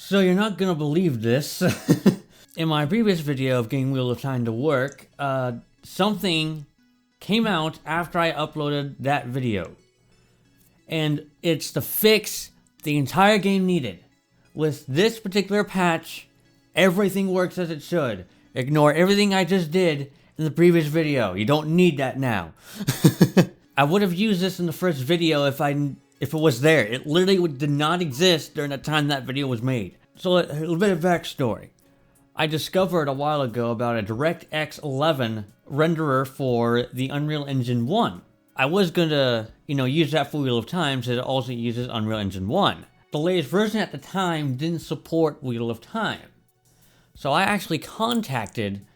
So you're not gonna believe this. In my previous video of getting Wheel of Time to work, something came out after I uploaded that video. And it's the fix the entire game needed. With this particular patch, everything works as it should. Ignore everything I just did in the previous video. You don't need that now. I would have used this in the first video if it was there. It literally did not exist during the time that video was made. So a little bit of backstory. I discovered a while ago about a DirectX 11 renderer for the Unreal Engine 1. I was gonna, use that for Wheel of Time since it also uses Unreal Engine 1. The latest version at the time didn't support Wheel of Time. So I actually contacted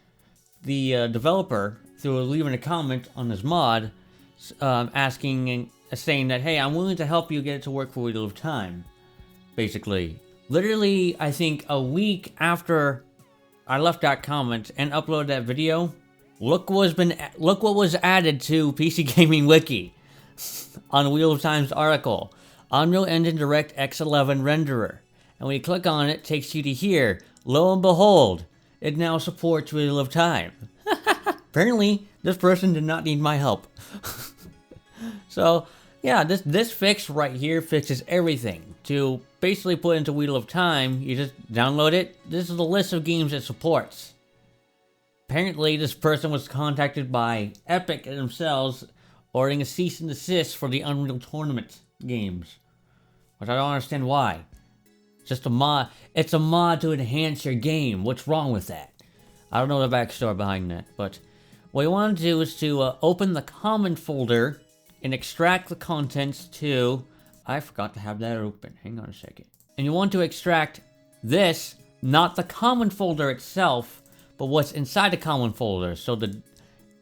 the developer through leaving a comment on this mod, saying that, hey, I'm willing to help you get it to work for Wheel of Time, basically. Literally, I think a week after I left that comment and uploaded that video, look what was added to PC Gaming Wiki on Wheel of Time's article. Unreal Engine DirectX 11 renderer. And when you click on it, it takes you to here. Lo and behold, it now supports Wheel of Time. Apparently, this person did not need my help. So, yeah, this fix right here fixes everything. To basically put into Wheel of Time, you just download it. This is the list of games it supports. Apparently, this person was contacted by Epic themselves, ordering a cease and desist for the Unreal Tournament games. Which I don't understand why. Just a mod. It's a mod to enhance your game. What's wrong with that? I don't know the backstory behind that, but what you want to do is to open the common folder and extract the contents to... I forgot to have that open. Hang on a second. And you want to extract this, not the common folder itself, but what's inside the common folder. So the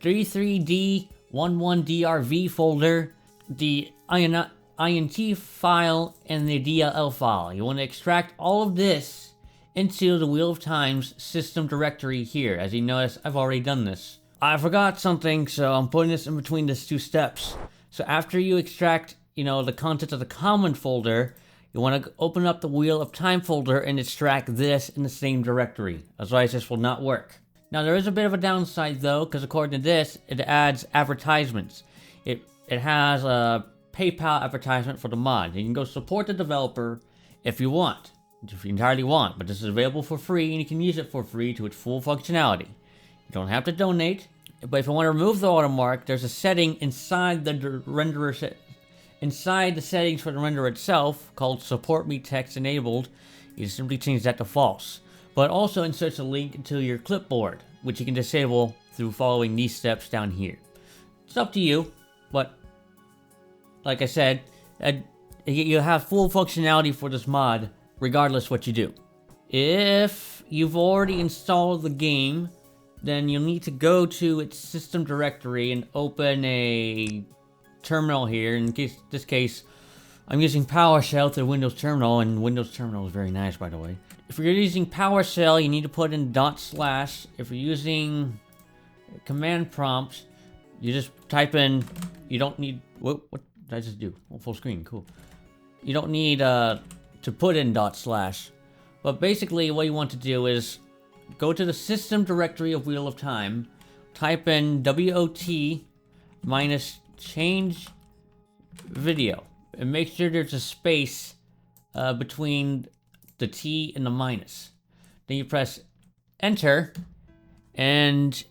33D11DRV folder, the INT file, and the DLL file. You want to extract all of this into the Wheel of Time's system directory here. As you notice, I've already done this. I forgot something, so I'm putting this in between these two steps. So after you extract, the contents of the common folder, you want to open up the Wheel of Time folder and extract this in the same directory. Otherwise, this will not work. Now, there is a bit of a downside, though, because according to this, it adds advertisements. It has a PayPal advertisement for the mod. You can go support the developer if you want, if you entirely want, but this is available for free and you can use it for free to its full functionality. You don't have to donate, but if you want to remove the watermark, there's a setting inside the renderer inside the settings for the renderer itself called Support Me Text Enabled. You just simply change that to false, but also inserts a link to your clipboard, which you can disable through following these steps down here. It's up to you, but like I said, you have full functionality for this mod, regardless what you do. If you've already installed the game, then you'll need to go to its system directory and open a terminal here. In this case, I'm using PowerShell through Windows Terminal, and Windows Terminal is very nice, by the way. If you're using PowerShell, you need to put in // If you're using command prompt, you just type in, you don't need, what did I just do? Oh, full screen, cool. You don't need to put in // but basically what you want to do is go to the system directory of Wheel of Time, type in WOT minus change video, and make sure there's a space between the T and the minus. Then you press enter, and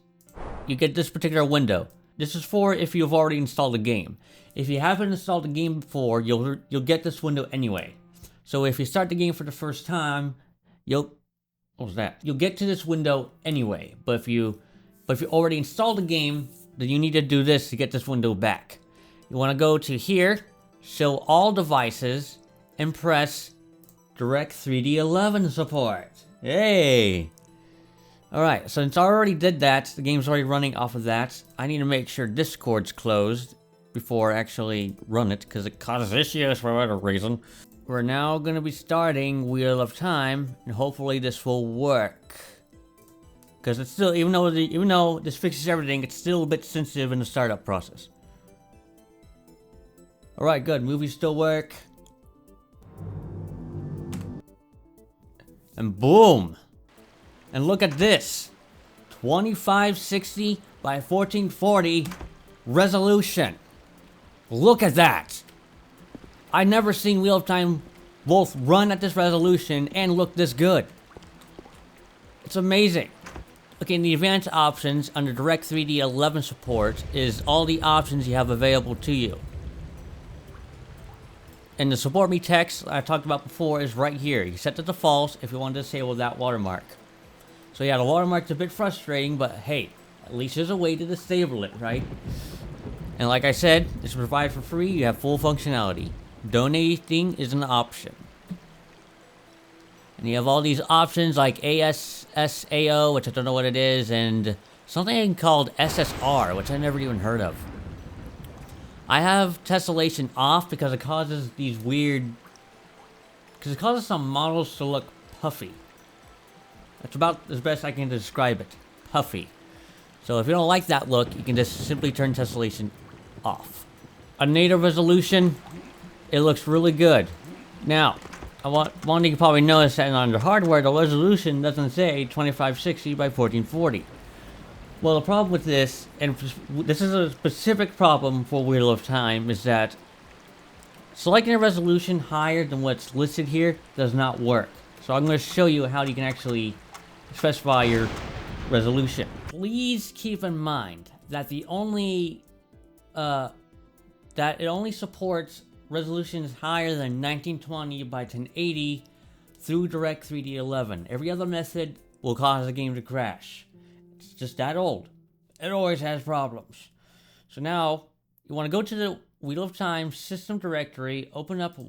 you get this particular window. This is for if you've already installed the game. If you haven't installed the game before, you'll get this window anyway. So if you start the game for the first time, you'll get to this window anyway. But if you already installed the game, then you need to do this to get this window back. You want to go to here, show all devices, and press Direct 3D11 support. Hey! Alright, so since I already did that, the game's already running off of that, I need to make sure Discord's closed before I actually run it, because it causes issues for whatever reason. We're now going to be starting Wheel of Time, and hopefully this will work. Because it's still, even though this fixes everything, it's still a bit sensitive in the startup process. Alright, good. Movies still work. And boom! And look at this. 2560 by 1440 resolution. Look at that! I've never seen Wheel of Time both run at this resolution and look this good. It's amazing. Okay, in the advanced options under DirectX 11 support is all the options you have available to you. And the support me text I talked about before is right here. You set the defaults if you want to disable that watermark. So yeah, the watermark's a bit frustrating, but hey, at least there's a way to disable it, right? And like I said, it's provided for free, you have full functionality. Donating is an option. And you have all these options like ASSAO, which I don't know what it is, and something called SSR, which I never even heard of. I have tessellation off because it causes these weird... because it causes some models to look puffy. That's about as best I can describe it. Puffy. So if you don't like that look, you can just simply turn tessellation off. A native resolution, it looks really good. Now, one thing you probably notice that under hardware, the resolution doesn't say 2560 by 1440. Well, the problem with this, and this is a specific problem for Wheel of Time, is that selecting a resolution higher than what's listed here does not work. So I'm going to show you how you can actually specify your resolution. Please keep in mind that it only supports resolutions higher than 1920 by 1080 through DirectX 11. Every other method will cause the game to crash. It's just that old. It always has problems. So now, you want to go to the Wheel of Time system directory, open up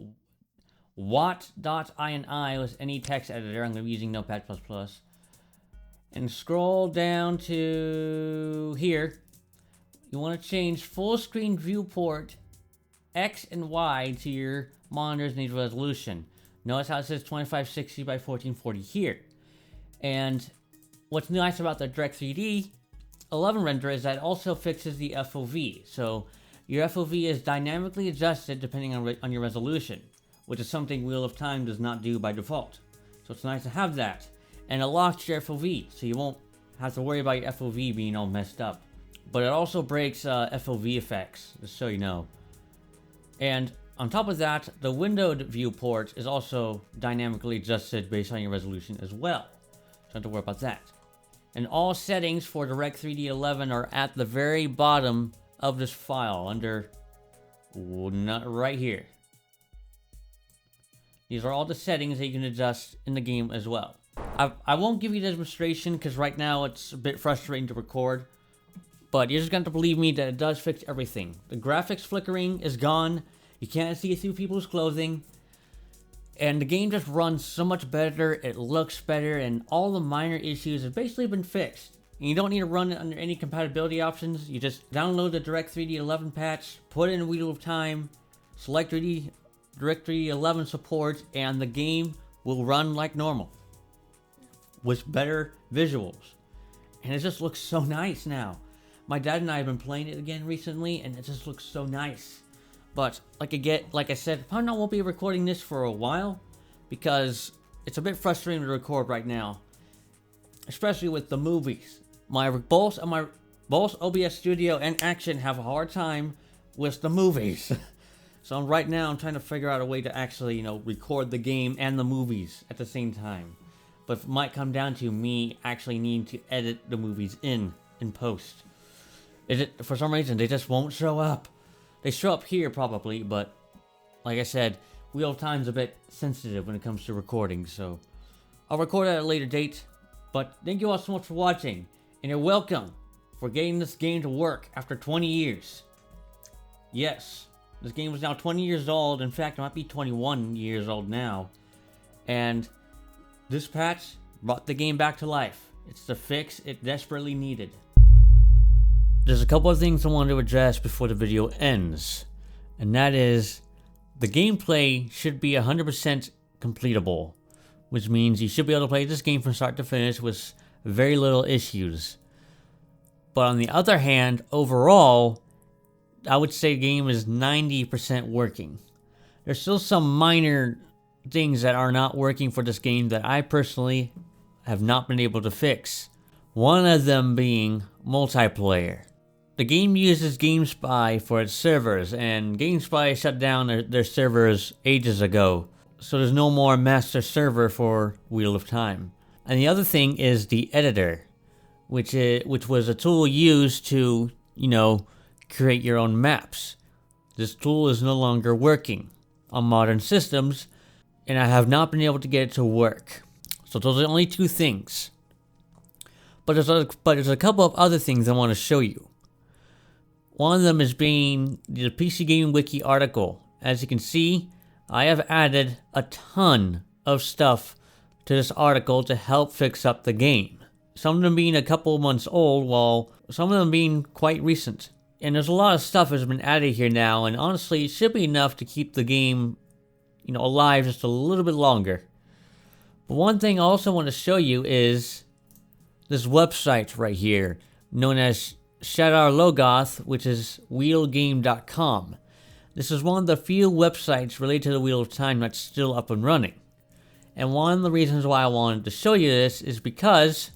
watt.ini with any text editor. I'm going to be using Notepad++. And scroll down to here. You want to change full screen viewport X and Y to your monitor's native resolution. Notice how it says 2560 by 1440 here. And what's nice about the DirectX 11 renderer is that it also fixes the FOV. So your FOV is dynamically adjusted depending on your resolution, which is something Wheel of Time does not do by default. So it's nice to have that. And it locks your FOV, so you won't have to worry about your FOV being all messed up. But it also breaks FOV effects, just so you know. And on top of that, the windowed viewport is also dynamically adjusted based on your resolution as well. So don't have to worry about that. And all settings for DirectX 11 are at the very bottom of this file, under right here. These are all the settings that you can adjust in the game as well. I won't give you the demonstration because right now it's a bit frustrating to record. But you're just going to believe me that it does fix everything. The graphics flickering is gone. You can't see through people's clothing. And the game just runs so much better. It looks better. And all the minor issues have basically been fixed. And you don't need to run it under any compatibility options. You just download the DirectX 11 patch, put it in Wheel of Time, select DirectX 11 support, and the game will run like normal. With better visuals. And it just looks so nice now. My dad and I have been playing it again recently, and it just looks so nice. But like I said, probably not won't be recording this for a while because it's a bit frustrating to record right now, especially with the movies. Both OBS Studio and Action have a hard time with the movies. So right now I'm trying to figure out a way to actually, record the game and the movies at the same time. But it might come down to me actually needing to edit the movies in post. For some reason, they just won't show up. They show up here probably, but like I said, Wheel of Time's a bit sensitive when it comes to recording, so I'll record at a later date. But thank you all so much for watching, and you're welcome for getting this game to work after 20 years. Yes, this game is now 20 years old. In fact, it might be 21 years old now. And this patch brought the game back to life. It's the fix it desperately needed. There's a couple of things I wanted to address before the video ends. And that is, the gameplay should be 100% completable. Which means you should be able to play this game from start to finish with very little issues. But on the other hand, overall, I would say the game is 90% working. There's still some minor things that are not working for this game that I personally have not been able to fix. One of them being multiplayer. The game uses GameSpy for its servers, and GameSpy shut down their servers ages ago, so there's no more master server for Wheel of Time. And the other thing is the editor, which was a tool used to, create your own maps. This tool is no longer working on modern systems, and I have not been able to get it to work. So those are only two things. But there's a couple of other things I want to show you. One of them is being the PC Gaming Wiki article. As you can see, I have added a ton of stuff to this article to help fix up the game. Some of them being a couple of months old, while some of them being quite recent. And there's a lot of stuff that's been added here now, and honestly, it should be enough to keep the game, alive just a little bit longer. But one thing I also want to show you is this website right here, known as Shadar Logoth, which is wheelgame.com. This is one of the few websites related to the Wheel of Time that's still up and running. And one of the reasons why I wanted to show you this is because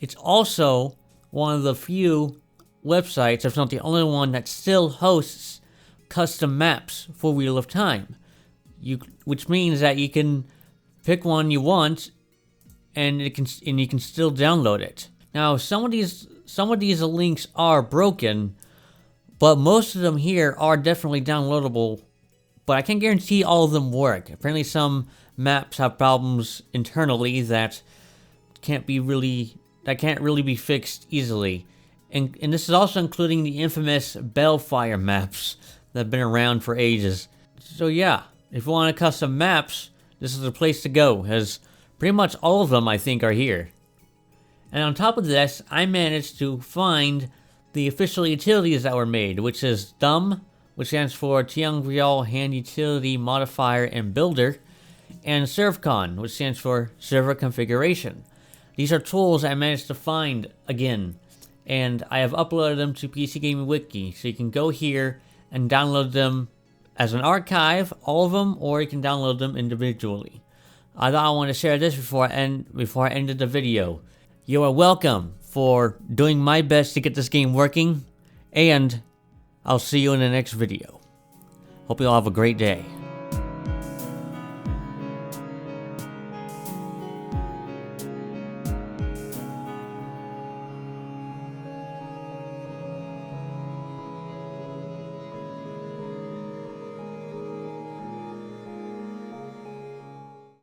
it's also one of the few websites, if not the only one, that still hosts custom maps for Wheel of Time. Which means that you can pick one you want, and you can still download it. Now, some of these links are broken, but most of them here are definitely downloadable. But I can't guarantee all of them work. Apparently, some maps have problems internally that can't really be fixed easily. And this is also including the infamous Bellfire maps that have been around for ages. So yeah, if you want custom maps, this is the place to go, as pretty much all of them I think are here. And on top of this, I managed to find the official utilities that were made, which is DUM, which stands for Tiangrial Hand Utility Modifier and Builder, and ServCon, which stands for Server Configuration. These are tools I managed to find again, and I have uploaded them to PC Gaming Wiki, so you can go here and download them as an archive, all of them, or you can download them individually. I thought I wanted to share this before I ended the video. You are welcome for doing my best to get this game working, and I'll see you in the next video. Hope you all have a great day.